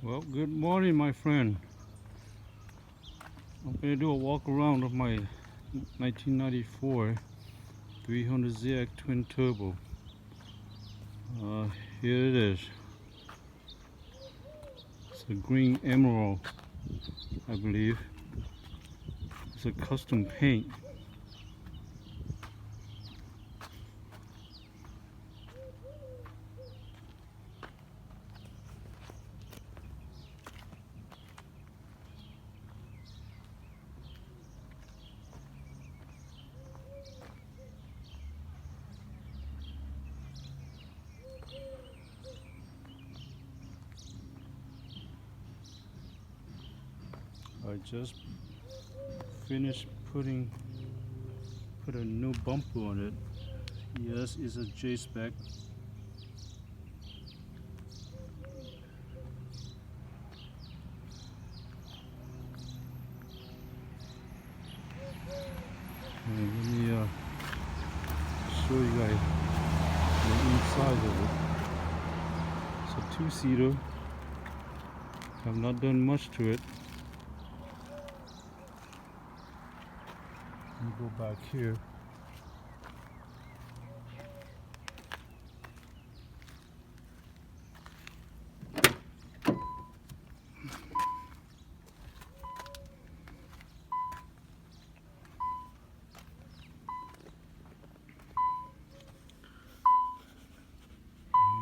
Well, good morning, my friend. I'm gonna do a walk around of my 1994 300ZX twin turbo. Here it is. It's a green emerald, I believe. It's a custom paint. I just finished put a new bumper on it. Yes, it's a J-spec. And let me show you guys the inside of it. It's a two-seater. I've not done much to it. Let me go back here.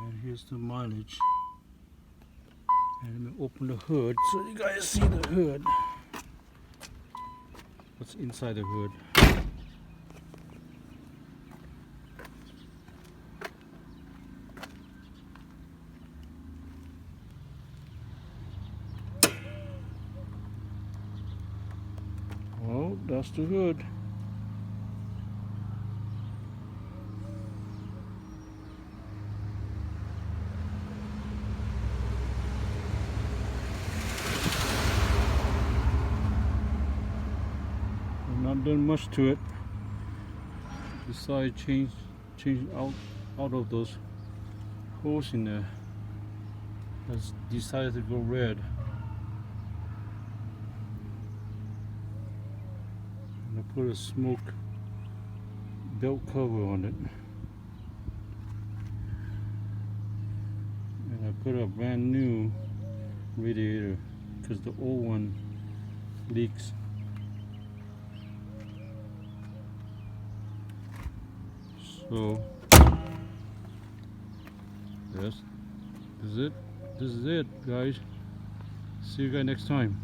And here's the mileage. And let me open the hood so you guys see the hood. What's inside the hood? Oh, that's the hood. I've not done much to it. Decided change out of those holes in there. Has decided to go red. And I put a smoke belt cover on it. And I put a brand new radiator because the old one leaks. So yes, this is it. This is it, guys. See you guys next time.